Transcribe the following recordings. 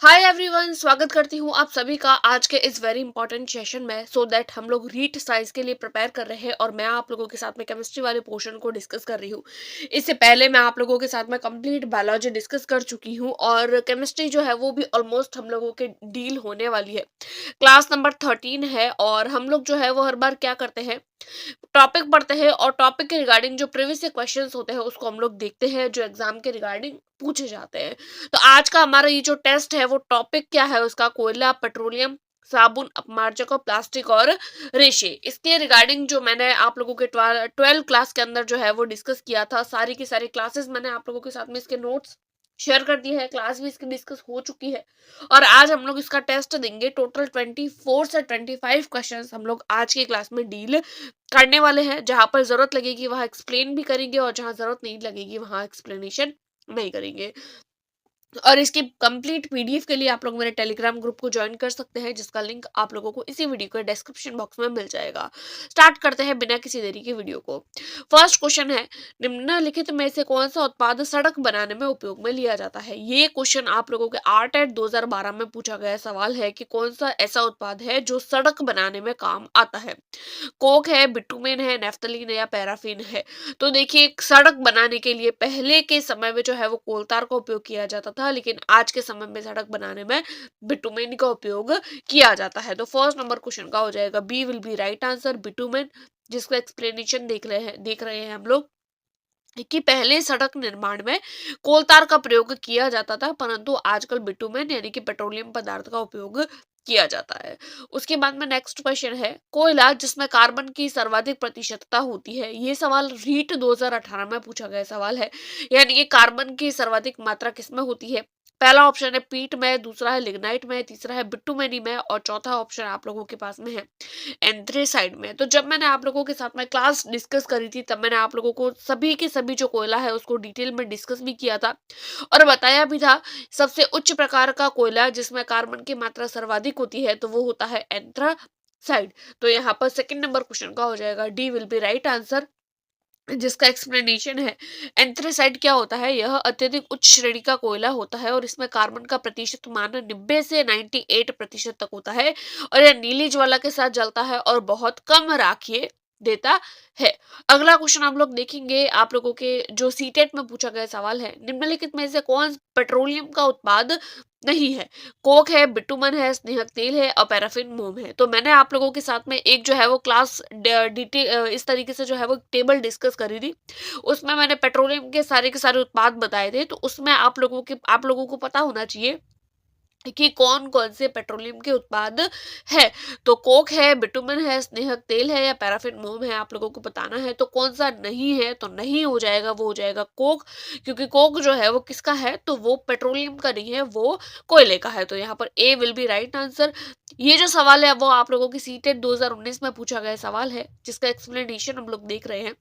Hi everyone, स्वागत करती हूँ आप सभी का आज के इस वेरी इंपॉर्टेंट सेशन में सो दैट हम लोग रीट साइंस के लिए प्रिपेयर कर रहे हैं और मैं आप लोगों के साथ में केमिस्ट्री वाले पोर्शन को डिस्कस कर रही हूँ। इससे पहले मैं आप लोगों के साथ में कंप्लीट बायोलॉजी डिस्कस कर चुकी हूँ और केमिस्ट्री जो है वो भी ऑलमोस्ट हम लोगों के डील होने वाली है। क्लास नंबर 13 है और हम लोग जो है वो हर बार क्या करते हैं, टॉपिक पढ़ते हैं और टॉपिक के रिगार्डिंग जो प्रीवियस क्वेश्चंस होते हैं उसको हम लोग देखते हैं जो एग्जाम के रिगार्डिंग पूछे जाते हैं। तो आज का हमारा ये जो टेस्ट है वो टॉपिक क्या है उसका, कोयला, पेट्रोलियम, साबुन, अपमार्जक और प्लास्टिक और रेशे। इसके रिगार्डिंग जो मैंने आप लोगों के 12 क्लास के अंदर जो है वो डिस्कस किया था, सारी की सारी क्लासेस मैंने आप लोगों के साथ में इसके नोट्स शेयर कर दिए हैं, क्लास भी इसकी डिस्कस हो चुकी है और आज हम लोग इसका टेस्ट देंगे। टोटल 24 से 25 क्वेश्चंस हम लोग आज की क्लास में डील करने वाले हैं। जहां पर जरूरत लगेगी वहां एक्सप्लेन भी करेंगे और जहां जरूरत नहीं लगेगी वहां एक्सप्लेनेशन नहीं करेंगे। और इसकी कंप्लीट पीडीएफ के लिए आप लोग मेरे टेलीग्राम ग्रुप को ज्वाइन कर सकते हैं जिसका लिंक आप लोगों को इसी वीडियो के डिस्क्रिप्शन बॉक्स में मिल जाएगा। स्टार्ट करते हैं बिना किसी देरी के वीडियो को। फर्स्ट क्वेश्चन है, निम्नलिखित में से कौन सा उत्पाद सड़क बनाने में उपयोग में लिया जाता है। ये क्वेश्चन आप लोगों के आर्ट एट 2012 में पूछा गया सवाल है कि कौन सा ऐसा उत्पाद है जो सड़क बनाने में काम आता है। कोक है, बिटुमेन है, नेफ्थलीन है या पैराफिन है। तो देखिए, सड़क बनाने के लिए पहले के समय में जो है वो कोलतार का उपयोग किया जाता था, लेकिन आज के समय में सड़क बनाने में बिटुमेन का उपयोग किया जाता है। तो फर्स्ट नंबर क्वेश्चन का हो जाएगा B will be right answer, bitumen. जिसका एक्सप्लेनेशन देख रहे हैं हम लोग कि पहले सड़क निर्माण में कोलतार का प्रयोग किया जाता था, परंतु आजकल बिटुमेन यानी कि पेट्रोलियम पदार्थ का उपयोग किया जाता है। उसके बाद में नेक्स्ट क्वेश्चन है, कोयला जिसमें कार्बन की सर्वाधिक प्रतिशतता होती है। ये सवाल रीट 2018 में पूछा गया सवाल है, यानी कि कार्बन की सर्वाधिक मात्रा किसमें होती है। पहला ऑप्शन है पीट में, दूसरा है लिग्नाइट में, तीसरा है बिटुमेनी में और चौथा ऑप्शन आप लोगों के पास में है एंथ्रेसाइड में। तो जब मैंने आप लोगों के साथ में क्लास डिस्कस करी थी तब मैंने आप लोगों को सभी के सभी जो कोयला है उसको डिटेल में डिस्कस भी किया था और बताया भी था। सबसे उच्च प्रकार का कोयला जिसमें कार्बन की मात्रा सर्वाधिक होती है तो वो होता है एंथ्रासाइड। तो यहाँ पर सेकंड नंबर क्वेश्चन का हो जाएगा D will be right answer, जिसका एक्सप्लेनेशन है एंथ्रेसाइड क्या होता है। यह अत्यधिक उच्च श्रेणी का कोयला होता है और इसमें कार्बन का प्रतिशत मान 90 से 98% तक होता है और यह नीली ज्वाला के साथ जलता है और बहुत कम राखिए देता है। अगला क्वेश्चन हम लोग देखेंगे, आप लोगों के जो सीटेट में पूछा गया सवाल है, निम्नलिखित में से कौन पेट्रोलियम का उत्पाद नहीं है। कोक है, बिटुमन है, स्नेहक तेल है और पैराफिन मोम है। तो मैंने आप लोगों के साथ में एक जो है वो क्लास डिटेल इस तरीके से जो है वो टेबल डिस्कस करी थी। उसमें मैंने पेट्रोलियम के सारे उत्पाद बताए थे, तो उसमें आप लोगों को पता होना चाहिए कि कौन कौन से पेट्रोलियम के उत्पाद है। तो कोक है, बिटुमन है, स्नेहक तेल है या पैराफिन मोम है, आप लोगों को बताना है। तो कौन सा नहीं है, तो नहीं हो जाएगा, वो हो जाएगा कोक, क्योंकि कोक जो है वो किसका है, तो वो पेट्रोलियम का नहीं है, वो कोयले का है। तो यहाँ पर ए विल बी राइट आंसर। ये जो सवाल है वो आप लोगों की सीटेट 2019 में पूछा गया सवाल है, जिसका एक्सप्लेनेशन हम लोग देख रहे हैं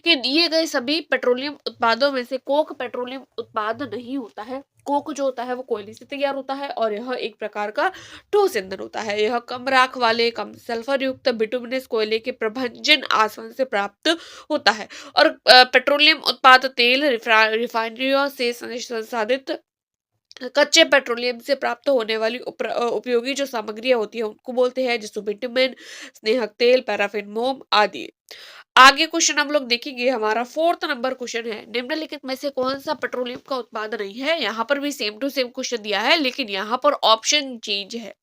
कि दिए गए सभी पेट्रोलियम उत्पादों में से कोक पेट्रोलियम उत्पाद नहीं होता है। कोक जो होता है वो कोयले से तैयार होता है और यह एक प्रकार का ठोस ईंधन होता है। यह कम राख वाले, कम सल्फर युक्त बिटुमिनस कोयले के प्रभंजन आसवन से प्राप्त होता है। और पेट्रोलियम उत्पाद तेल, रिफाइनरियों से संसाधित कच्चे पेट्रोलियम से प्राप्त होने वाली उपयोगी जो सामग्रियां होती है उनको बोलते हैं, जैसे बिटुमेन, स्नेहक तेल, पैराफिन मोम आदि। आगे क्वेश्चन हम लोग देखेंगे, हमारा फोर्थ नंबर क्वेश्चन है, निम्नलिखित में से कौन सा पेट्रोलियम का उत्पाद नहीं है। यहाँ पर भी सेम टू सेम क्वेश्चन दिया है, लेकिन यहाँ पर ऑप्शन चेंज है।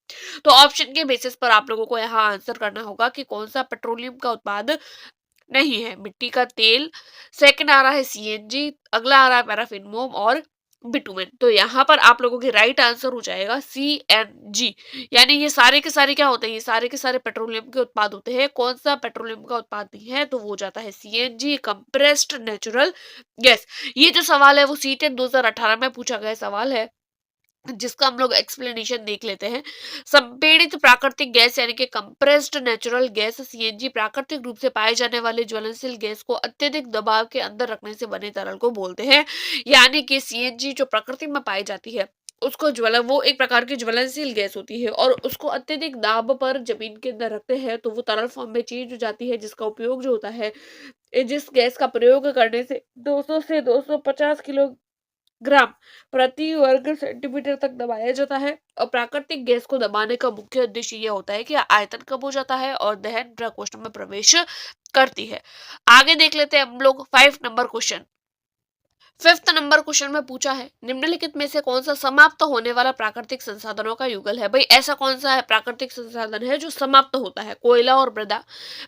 तो ऑप्शन के बेसिस पर आप लोगों को यहाँ आंसर करना होगा कि कौन सा पेट्रोलियम का उत्पाद नहीं है। मिट्टी का तेल, सेकंड आ रहा है सीएनजी, अगला आ रहा है पैराफिन मोम और बिटुमेन। तो यहाँ पर आप लोगों के राइट आंसर हो जाएगा सीएनजी। यानी ये सारे के सारे क्या होते हैं, ये सारे के सारे पेट्रोलियम के उत्पाद होते हैं। कौन सा पेट्रोलियम का उत्पाद नहीं है, तो वो जाता है सीएनजी, कंप्रेस्ड नेचुरल गैस। ये जो सवाल है वो सीटेट 2018 में पूछा गया सवाल है, जिसका हम लोग एक्सप्लेनेशन देख लेते हैं। संपीड़ित प्राकृतिक गैस यानी कि कंप्रेस्ड नेचुरल गैस सीएनजी प्राकृतिक रूप से पाए जाने वाले ज्वलनशील गैस को अत्यधिक दबाव के अंदर रखने से बने तरल को बोलते हैं। यानी कि सीएनजी जो प्रकृति में पाई जाती है उसको वो एक प्रकार की ज्वलनशील गैस होती है और उसको अत्यधिक दाब पर जमीन के अंदर रखते हैं तो वो तरल फॉर्म में चेंज हो जाती है, जिसका उपयोग जो होता है जिस गैस का प्रयोग करने से 200 से 250 किलो ग्राम प्रति वर्ग सेंटीमीटर तक दबाया जाता है। और प्राकृतिक गैस को दबाने का मुख्य उद्देश्य ये होता है कि आयतन कम हो जाता है और दहन प्रकोष्ठ में प्रवेश करती है। आगे देख लेते हैं हम लोग 5 number question. 5th number question में पूछा है, निम्नलिखित में से कौन सा समाप्त होने वाला प्राकृतिक संसाधनों का युगल है। भाई ऐसा कौन सा है प्राकृतिक संसाधन है जो समाप्त होता है। कोयला और मृदा,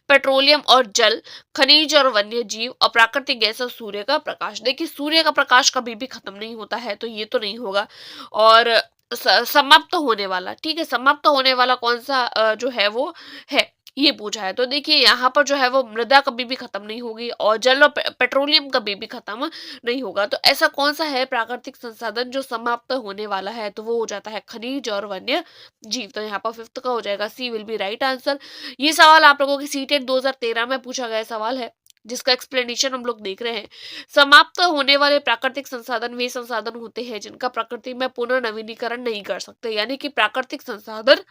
पेट्रोलियम और जल, खनिज और वन्य जीव, और प्राकृतिक गैस और सूर्य का प्रकाश। देखिए सूर्य का प्रकाश कभी भी खत्म नहीं होता है, तो ये तो नहीं होगा। और समाप्त होने वाला, ठीक है, समाप्त होने वाला कौन सा जो है वो है, ये पूछा है। तो देखिए यहाँ पर जो है वो मृदा कभी भी खत्म नहीं होगी और जल और पेट्रोलियम कभी भी खत्म नहीं होगा। तो ऐसा कौन सा है प्राकृतिक संसाधन जो समाप्त होने वाला है, तो वो हो जाता है खनिज और वन्य जीव। तो यहाँ पर 5th का हो जाएगा सी विल बी राइट आंसर। ये सवाल आप लोगों की सीटेट 2013 में पूछा गया सवाल है, जिसका एक्सप्लेनेशन हम लोग देख रहे हैं। समाप्त होने वाले प्राकृतिक संसाधन वे संसाधन होते हैं जिनका प्रकृति में पुनर्नवीनीकरण नहीं कर सकते। यानी कि प्राकृतिक संसाधन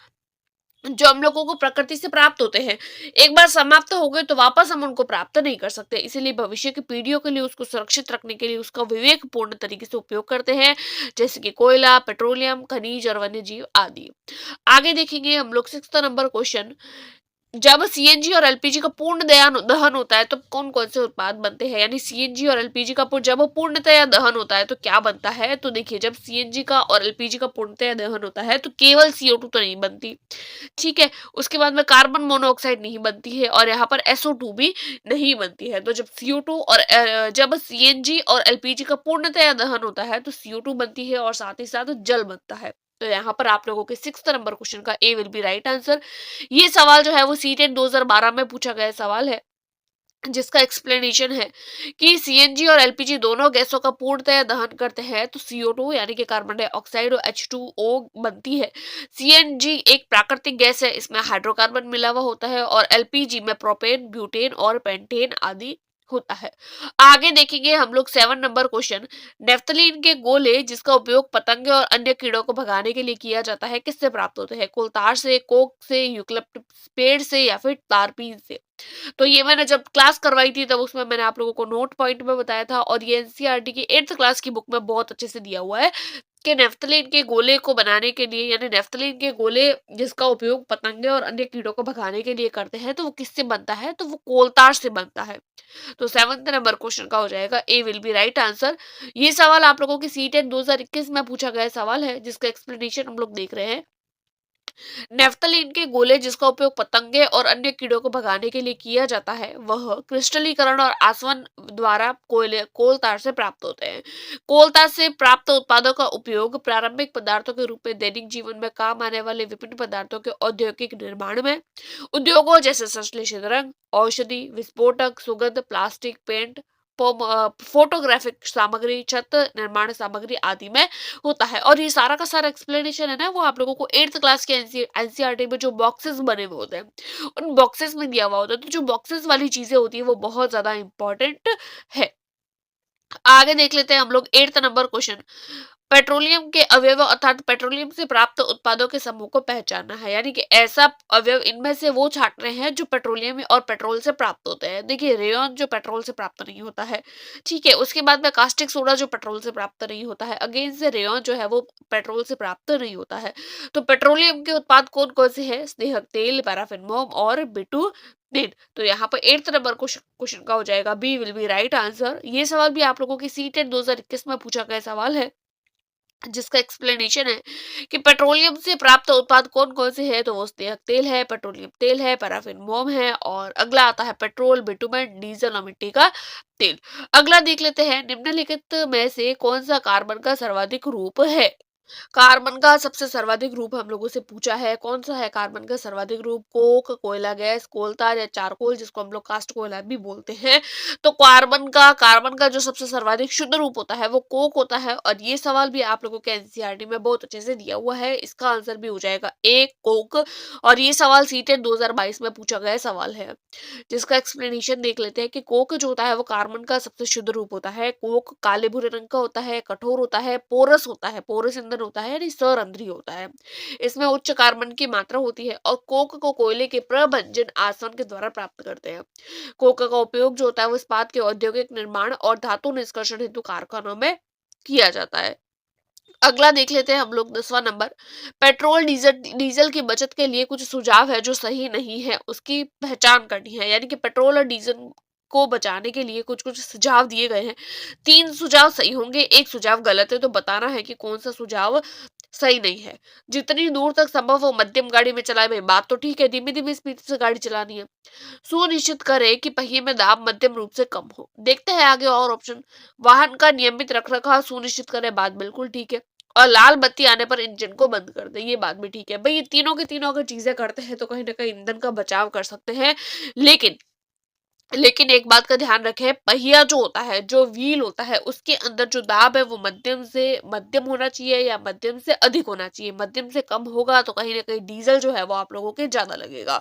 जो हम लोगों को प्रकृति से प्राप्त होते हैं, एक बार समाप्त हो गए तो वापस हम उनको प्राप्त नहीं कर सकते। इसीलिए भविष्य की पीढ़ियों के लिए उसको सुरक्षित रखने के लिए उसका विवेकपूर्ण तरीके से उपयोग करते हैं, जैसे कि कोयला, पेट्रोलियम, खनिज और वन्य जीव आदि। आगे देखेंगे हम लोग 6th नंबर क्वेश्चन। जब सीएनजी और एलपीजी का पूर्ण दहन होता है तो कौन कौन से उत्पाद बनते हैं। यानी सीएनजी और एलपीजी का जब वो पूर्णतया दहन होता है तो क्या बनता है। तो देखिए जब सीएनजी का और एलपीजी का पूर्णतया दहन होता है तो केवल CO2 तो नहीं बनती, ठीक है। उसके बाद में कार्बन मोनोऑक्साइड नहीं बनती है और यहाँ पर SO2 भी नहीं बनती है। तो जब CO2 और जब सीएनजी और एलपीजी का पूर्णतया दहन होता है तो CO2 बनती है और साथ ही साथ जल बनता है। तो यहाँ पर आप लोगों के 6th नंबर क्वेश्चन का ए विल बी राइट आंसर। ये सवाल जो है वो सीटेट 2012 में पूछा गया सवाल है, जिसका एक्सप्लेनेशन है कि सीएनजी और एलपीजी दोनों गैसों का पूर्णतया दहन करते हैं तो CO2 यानी कि कार्बन डाइऑक्साइड और H2O बनती है। सीएनजी एक प्राकृतिक गैस है, इसमें हाइड्रोकार्बन मिला हुआ होता है, और एलपीजी में प्रोपेन, ब्यूटेन और पेंटेन आदि होता है। आगे देखेंगे हम लोग 7 नंबर क्वेश्चन। नेफ्थलीन के गोले जिसका उपयोग पतंगे और अन्य कीड़ों को भगाने के लिए किया जाता है किससे प्राप्त होते हैं। कोलतार से, कोक से, यूकलिप्टस पेड़ से, या फिर तारपीन से। तो ये मैंने जब क्लास करवाई थी तब उसमें मैंने आप लोगों को नोट पॉइंट में बताया था, और ये एनसीईआरटी की 8th क्लास की बुक में बहुत अच्छे से दिया हुआ है कि नेफ्थलीन के गोले को बनाने के लिए, यानी नेफ्थलीन के गोले जिसका उपयोग पतंगे और अन्य कीड़ों को भगाने के लिए करते हैं, तो वो किससे बनता है। तो वो कोलतार से बनता है। तो 7th नंबर क्वेश्चन का हो जाएगा A will be right answer. ये सवाल आप लोगों की सीटेट 2021 में पूछा गया सवाल है, जिसका एक्सप्लेनेशन हम लोग देख रहे हैं। नेफ्थलीन के गोले जिसका उपयोग पतंगे और अन्य कीड़ों को भगाने के लिए किया जाता है वह क्रिस्टलीकरण और आसवन द्वारा कोल तार से प्राप्त होते हैं। कोल तार से प्राप्त उत्पादों का उपयोग प्रारंभिक पदार्थों के रूप में दैनिक जीवन में काम आने वाले विभिन्न पदार्थों के औद्योगिक निर्माण में, उद्योगों जैसे संश्लेषित रंग, औषधि, विस्फोटक, सुगंध, प्लास्टिक, पेंट, फोटोग्राफिक सामग्री, छत निर्माण सामग्री आदि में होता है। और ये सारा का सारा एक्सप्लेनेशन है ना, वो आप लोगों को 8th क्लास के एनसीईआरटी में जो बॉक्सेस बने हुए होते हैं उन बॉक्सेस में दिया हुआ होता है। तो जो बॉक्सेस वाली चीजें होती है वो बहुत ज्यादा इंपॉर्टेंट है। आगे देख लेते हैं हम लोग 8th नंबर क्वेश्चन। पेट्रोलियम के अवयव अर्थात पेट्रोलियम से प्राप्त उत्पादों के समूह को पहचानना है। यानी कि ऐसा अवयव इनमें से वो छांट रहे हैं जो पेट्रोलियम और पेट्रोल से प्राप्त होते हैं। देखिए रेयन जो पेट्रोल से प्राप्त नहीं होता है, ठीक है। उसके बाद में कास्टिक सोडा जो पेट्रोल से प्राप्त नहीं होता है, अगेन से रेयन जो है वो पेट्रोल से प्राप्त नहीं होता है। तो पेट्रोलियम के उत्पाद कौन कौन से हैं। स्नेहक तेल, पैराफिन मोम और बिटुमेन। तो यहाँ पर 8th नंबर क्वेश्चन का हो जाएगा B will be right answer. ये सवाल भी आप लोगों की सीटेट 2021 में पूछा गया सवाल है, जिसका एक्सप्लेनेशन है कि पेट्रोलियम से प्राप्त उत्पाद कौन कौन से हैं। तो वो स्नेहक तेल है, पेट्रोलियम तेल है, पैराफिन मोम है, और अगला आता है पेट्रोल, बिटुमेन, डीजल और मिट्टी का तेल। अगला देख लेते हैं, निम्नलिखित में से कौन सा कार्बन का सर्वाधिक रूप है। कार्बन का सबसे सर्वाधिक रूप हम लोगों से पूछा है, कौन सा है कार्बन का सर्वाधिक रूप। कोक, कोयला गैस, कोलतार या चारकोल जिसको हम लोग कास्ट कोयला भी बोलते हैं। तो कार्बन का जो सबसे सर्वाधिक शुद्ध रूप होता है वो कोक होता है। और ये सवाल भी आप लोगों के एनसीईआरटी में बहुत अच्छे से दिया हुआ है, इसका आंसर भी हो जाएगा ए कोक। और ये सवाल सीटेट 2022 में पूछा गया सवाल है, जिसका एक्सप्लेनेशन देख लेते हैं कि कोक जो होता है वो कार्बन का सबसे शुद्ध रूप होता है। कोक काले भूरे रंग का होता है, कठोर होता है, पोरस होता है, पोरस ईंधन होता है, यानी सरंध्री होता है। इसमें उच्च कार्बन की मात्रा होती है और कोक को कोयले के प्रबंजन आसवन के द्वारा प्राप्त करते हैं। कोक का उपयोग जो होता है वो इस्पात के औद्योगिक निर्माण और धातु निष्कर्षण हेतु कारखानों में किया जाता है। अगला देख लेते हैं हम लोग 10वां नंबर। पेट्रोल डीजल डीजल की बचत के लिए कुछ सुझाव है जो सही नहीं है, उसकी पहचान करनी है। यानी कि पेट्रोल और डीजल को बचाने के लिए कुछ कुछ सुझाव दिए गए हैं। 3 सुझाव सही होंगे, 1 सुझाव गलत है, तो बताना है कि कौन सा सुझाव सही नहीं है। जितनी दूर तक संभव हो मध्यम गाड़ी में चलाए। भाई बात तो ठीक है, धीमी धीमी स्पीड से गाड़ी चलानी है। सुनिश्चित करें कि पहिए में दाब मध्यम रूप से कम हो। देखते हैं आगे और ऑप्शन। वाहन का नियमित रखरखाव सुनिश्चित करें। बात बिल्कुल ठीक है। और लाल बत्ती आने पर इंजन को बंद कर दे। ये बात भी ठीक है। भाई ये तीनों के तीनों अगर चीजें करते हैं तो कहीं ना कहीं ईंधन का बचाव कर सकते हैं। लेकिन लेकिन एक बात का ध्यान रखें, पहिया जो होता है, जो व्हील होता है, उसके अंदर जो दाब है वो मध्यम होना चाहिए या मध्यम से अधिक होना चाहिए। मध्यम से कम होगा तो कहीं ना कहीं डीजल जो है वो आप लोगों के ज्यादा लगेगा,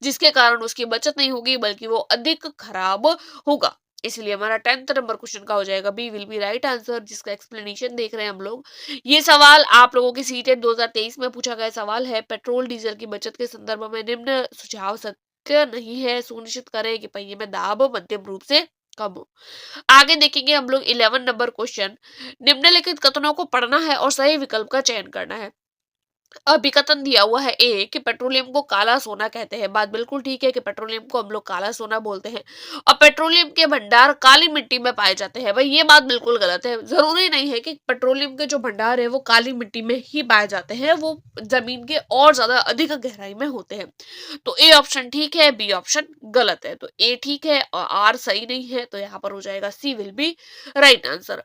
जिसके कारण उसकी बचत नहीं होगी बल्कि वो अधिक खराब होगा। इसलिए हमारा 10th नंबर क्वेश्चन का हो जाएगा B will be right answer, जिसका एक्सप्लेनेशन देख रहे हैं हम लोग। ये सवाल आप लोगों की सीटेट 2023 में पूछा गया सवाल है। पेट्रोल डीजल की बचत के संदर्भ में निम्न सुझाव नहीं है, सुनिश्चित करें कि पहिए में दाब मध्यम रूप से कम हो। आगे देखेंगे हम लोग 11 नंबर क्वेश्चन। निम्नलिखित कथनों को पढ़ना है और सही विकल्प का चयन करना है। अभिकथन दिया हुआ है ए कि पेट्रोलियम को काला सोना कहते हैं। बात बिल्कुल ठीक है कि पेट्रोलियम को हम लोग काला सोना बोलते हैं। और पेट्रोलियम के भंडार काली मिट्टी में पाए जाते हैं। भाई ये बात बिल्कुल गलत है। जरूरी नहीं है कि पेट्रोलियम के जो भंडार है वो काली मिट्टी में ही पाए जाते हैं, वो जमीन के और ज्यादा अधिक गहराई में होते हैं। तो ए ऑप्शन ठीक है, बी ऑप्शन गलत है। तो ए ठीक है और आर सही नहीं है, तो यहाँ पर हो जाएगा सी विल बी राइट आंसर।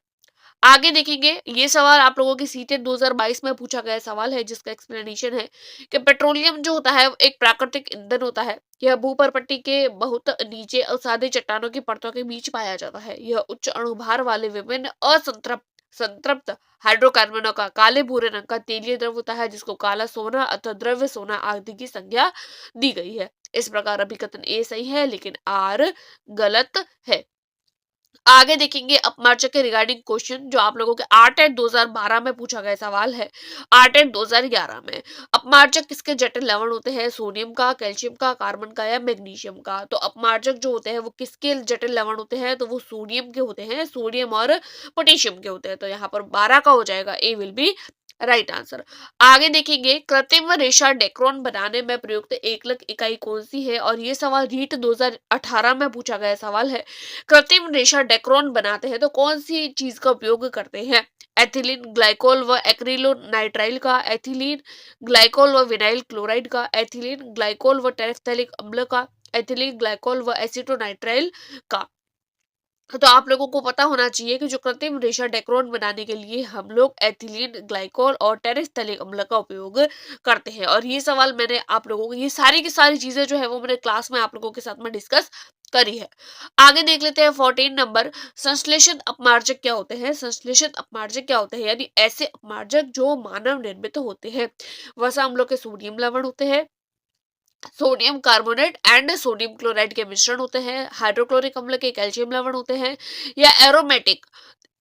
आगे देखेंगे, ये सवाल आप लोगों की सीटेट 2022 में पूछा गया सवाल है, जिसका एक्सप्लेनेशन है कि पेट्रोलियम जो होता है एक प्राकृतिक ईंधन होता है। यह भूपर्पट्टी के बहुत नीचे असाध्य चट्टानों की परतों के बीच पाया जाता है। यह उच्च अणुभार वाले विभिन्न असंतृप्त संतृप्त हाइड्रोकार्बनों का काले भूरे रंग का तेलीय द्रव होता है, जिसको काला सोना अथवा द्रव्य सोना आदि की संज्ञा दी गई है। इस प्रकार अभिकथन ए सही है लेकिन आर गलत है। आगे देखेंगे अपमार्जक के रिगार्डिंग क्वेश्चन, जो आप लोगों के आर्ट एट 2012 में पूछा गया सवाल है। आर्ट एट 2011 में अपमार्जक किसके जटिल लवण होते हैं? सोडियम का, कैल्शियम का, कार्बन का या मैग्नीशियम का? तो अपमार्जक जो होते हैं वो किसके जटिल लवण होते हैं? तो वो सोडियम के होते हैं, सोडियम और पोटेशियम के होते हैं। तो यहाँ पर 12 का हो जाएगा, A will be right answer. आगे देखेंगे, कृत्रिम रेशा डेक्रोन बनाने में प्रयुक्त एकलक इकाई कौन सी है? और ये सवाल रीट 2018 में पूछा गया सवाल है। कृत्रिम रेशा डेक्रोन बनाते हैं तो कौन सी चीज का उपयोग करते हैं? एथिलीन ग्लाइकोल व एक्रिलोनाइट्राइल का, एथिलीन ग्लाइकोल व विनाइल क्लोराइड का, एथिलीन ग्लाइकोल व टेरेफ्थैलिक अम्ल का, एथिलीन ग्लाइकोल व एसीटोनाइट्राइल का? तो आप लोगों को पता होना चाहिए कि जो कृत्रिम रेशा डेक्रोन बनाने के लिए हम लोग एथिलीन ग्लाइकोल और टेरेफ्थैलिक अम्ल का उपयोग करते हैं। और ये सवाल मैंने आप लोगों को, ये सारी की सारी चीजें जो है वो मैंने क्लास में आप लोगों के साथ में डिस्कस करी है। आगे देख लेते हैं 14 नंबर। संश्लेषित अपमार्जक क्या होते हैं? संश्लेषित अपमार्जक क्या होते हैं? यानी ऐसे अपमार्जक जो मानव निर्मित होते हैं। वसा अम्लों के सोडियम लवण होते हैं, sodium carbonate and sodium chloride के मिश्रण होते हैं, हाइड्रोक्लोरिक अम्ल के कैल्शियम लवण होते हैं, या एरोमेटिक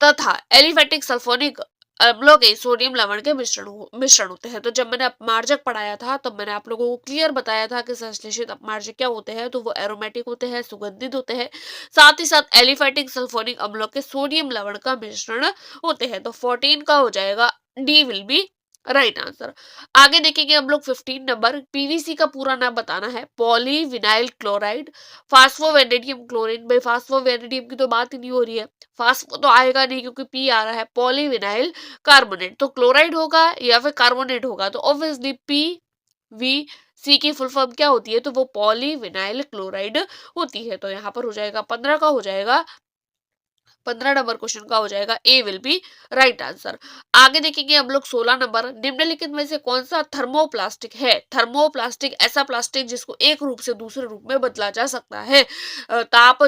तथा एलिफेटिक सल्फोनिक अम्लों के सोडियम लवण के मिश्रण होते हैं। तो जब मैंने अपमार्जक पढ़ाया था तो मैंने आप लोगों को क्लियर बताया था कि संश्लेषित अपमार्जक क्या होते हैं। तो वो एरोमेटिक होते हैं, सुगंधित होते हैं, साथ ही साथ एलिफेटिक सल्फोनिक अम्लों के सोडियम लवण का मिश्रण होते हैं। तो 14 का हो जाएगा, D will be right answer. आगे देखेंगे हम लोग 15 नंबर। पीवीसी का पूरा नाम बताना है। Poly vinyl chloride phosphovanadium chlorine. भाई फास्फोवेनेडियम की तो बात ही नहीं हो रही है, फास्फो तो आएगा नहीं क्योंकि पी आ रहा है। पॉली विनाइल कार्बोनेट, तो क्लोराइड होगा या फिर कार्बोनेट होगा, तो ऑब्वियसली पी वी सी की फुल फॉर्म क्या होती है? तो वो पॉली विनाइल क्लोराइड होती है। तो यहाँ पर हो जाएगा 15 का हो जाएगा, 15 नंबर क्वेश्चन का हो जाएगा, A will be right answer. आगे देखेंगे हम लोग 16 नंबर। निम्नलिखित में से कौन सा थर्मोप्लास्टिक है? थर्मोप्लास्टिक ऐसा प्लास्टिक जिसको एक रूप से दूसरे रूप में बदला जा सकता है ताप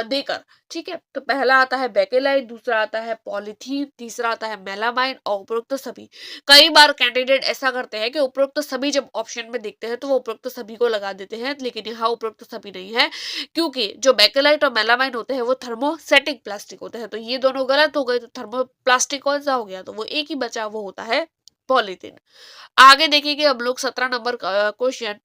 देकर। ठीक है, तो पहला आता है बेकेलाइट, दूसरा आता है पॉलीथीन, तीसरा आता है मेलामाइन और उपरोक्त सभी। कई बार कैंडिडेट ऐसा करते हैं कि उपरोक्त सभी जब ऑप्शन में देखते हैं तो वो उपरोक्त सभी को लगा देते हैं, लेकिन यहाँ उपरोक्त सभी नहीं है, क्योंकि जो बेकेलाइट और मेलामाइन होते हैं वो थर्मोसेटिक प्लास्टिक होते हैं। तो ये दोनों गलत हो गए। तो थर्मोप्लास्टिक कौन सा हो गया? तो वो एक ही बचा, वो होता है पॉलीथीन। आगे देखेंगे हम लोग 17 नंबर क्वेश्चन।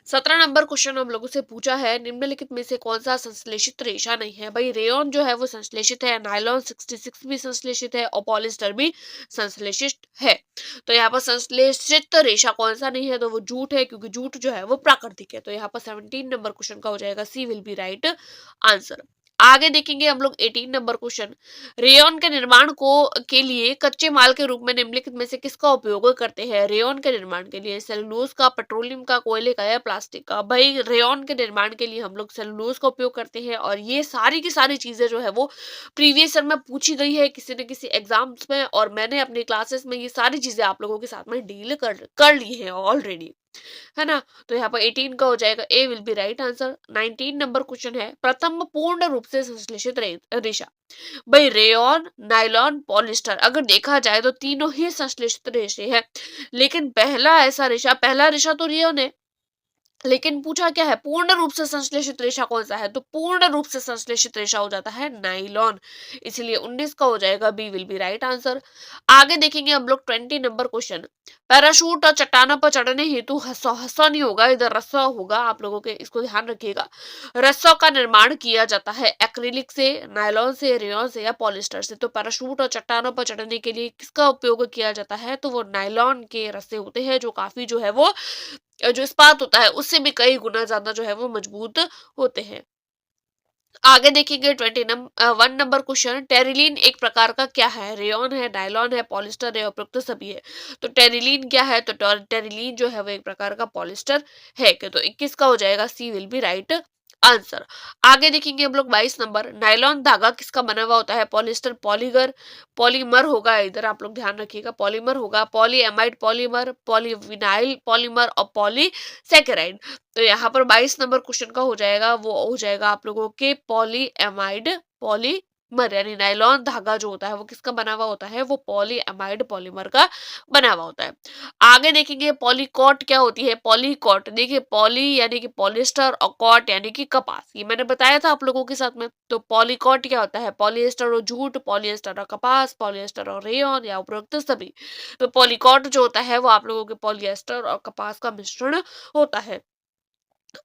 17 नंबर क्वेश्चन हम लोगों से पूछा है, निम्नलिखित में से कौन सा संश्लेषित रेशा नहीं है? भाई रेयॉन जो है वो संश्लेषित है, नायलॉन 66 भी संश्लेषित है और पॉलिस्टर भी संश्लेषित है। तो यहाँ पर संश्लेषित रेशा कौन सा नहीं है? तो वो जूट है, क्योंकि जूट जो है वो प्राकृतिक है। तो यहाँ पर 17 नंबर क्वेश्चन का हो जाएगा सी विल बी राइट आंसर। आगे देखेंगे हम लोग 18 नंबर क्वेश्चन, रेयॉन के निर्माण को के लिए कच्चे माल के रूप में निम्नलिखित में से किसका उपयोग करते हैं? रेयॉन के निर्माण के लिए सेलुलोज का, पेट्रोलियम का, कोयले का या प्लास्टिक का? भाई रेयॉन के निर्माण के लिए हम लोग सेलुलोज का उपयोग करते हैं, और ये सारी की सारी चीजें जो है वो प्रीवियस ईयर में पूछी गई है किसी न किसी एग्जाम्स में, और मैंने अपनी क्लासेस में ये सारी चीजें आप लोगों के साथ में डील कर ली है ऑलरेडी, है ना। तो यहाँ पर 18 का हो जाएगा A will be right answer. 19 number question है, प्रथम पूर्ण रूप से संश्लेषित रेशा। भाई रेयॉन, नायलॉन, पॉलिस्टर, अगर देखा जाए तो तीनों ही संश्लेषित रेशे हैं, लेकिन पहला रेशा तो रेयॉन है, लेकिन पूछा क्या है, पूर्ण रूप से संश्लेषित रेशा कौन सा है? तो पूर्ण रूप से संश्लेषित रेशा हो जाता है नाइलॉन, इसलिए 19 का हो जाएगा B will be right answer. आगे देखेंगे हम लोग 20 नंबर क्वेश्चन, पैराशूट और चट्टानों पर चढ़ने हेतु हस्सा हस्सा नहीं होगा, इधर रस्सा होगा, आप लोगों के इसको ध्यान रखिएगा। रस्सों का निर्माण किया जाता है एक्रिलिक से, नायलॉन से, रेयॉन से या पॉलिस्टर से। तो पैराशूट और चट्टानों पर चढ़ने के लिए किसका उपयोग किया जाता है? तो वो नायलॉन के रस्से होते हैं, जो काफी जो है वो जो इस्पात होता है उससे भी कई गुना ज्यादा जो है वो मजबूत होते हैं। आगे देखेंगे 1 नंबर क्वेश्चन, टेरिलीन एक प्रकार का क्या है? रेयॉन है, नायलॉन है, पॉलिस्टर है, उपयुक्त सभी है। तो टेरिलीन क्या है? तो टेरिलीन जो है वो एक प्रकार का पॉलिस्टर है। तो 21 का हो जाएगा सी विल बी राइट आंसर। आगे देखेंगे हम लोग 22 नंबर, नायलॉन धागा किसका बना हुआ होता है? पॉलिस्टर पॉलीगर पॉलीमर होगा, इधर आप लोग ध्यान रखिएगा, पॉलीमर होगा, पॉलीएमाइड पॉलीमर, पॉलीविनाइल पॉलीमर और पॉलीसैकेराइड। तो यहाँ पर 22 नंबर क्वेश्चन का हो जाएगा वो हो जाएगा आप लोगों के पॉलीएमाइड पॉलीमर, यानी नायलॉन धागा जो होता है वो किसका बना हुआ होता है? वो पॉलीएमाइड पॉलीमर का बना हुआ होता है। आगे देखेंगे पॉलीकॉट क्या होती है? पॉलीकॉट देखिए, पॉली यानी कि पॉलिस्टर और कॉट यानी कि कपास, ये मैंने बताया था आप लोगों के साथ में। तो पॉलीकॉट क्या होता है? पॉलिएस्टर और जूट, पॉलिएस्टर और कपास, पॉलिएस्टर और रेयॉन या उपरोक्त सभी। तो पॉलीकॉट जो होता है वो आप लोगों के पॉलिएस्टर और कपास का मिश्रण होता है।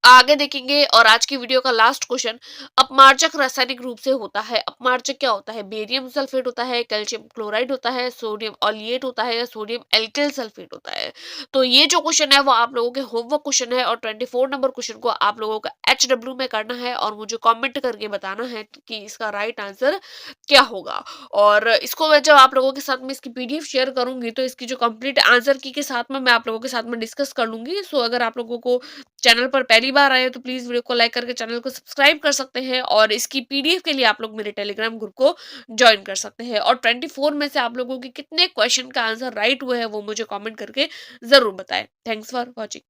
आगे देखेंगे, और आज की वीडियो का लास्ट क्वेश्चन, अपमार्जक रासायनिक रूप से होता है। अपमार्जक क्या होता है? बेरियम सल्फेट होता है, कैल्शियम क्लोराइड होता है, सोडियम ऑलिएट होता है या सोडियम एल्किल सल्फेट होता है। तो ये जो क्वेश्चन है वो आप लोगों के होमवर्क क्वेश्चन है, और 24 नंबर क्वेश्चन को आप लोगों का HW में करना है और मुझे कमेंट करके बताना है कि इसका राइट आंसर क्या होगा। और इसको मैं जब आप लोगों के साथ में इसकी PDF शेयर करूंगी तो इसकी जो कंप्लीट आंसर की के साथ में मैं आप लोगों के साथ में डिस्कस कर लूंगी। सो अगर आप लोगों को चैनल पर पहली बार आए हो तो प्लीज वीडियो को लाइक करके चैनल को सब्सक्राइब कर सकते हैं, और इसकी PDF के लिए आप लोग मेरे टेलीग्राम ग्रुप को ज्वाइन कर सकते हैं। और 24 में से आप लोगों के कितने क्वेश्चन का आंसर राइट हुए हैं वो मुझे कमेंट करके जरूर बताएं। Thanks for watching.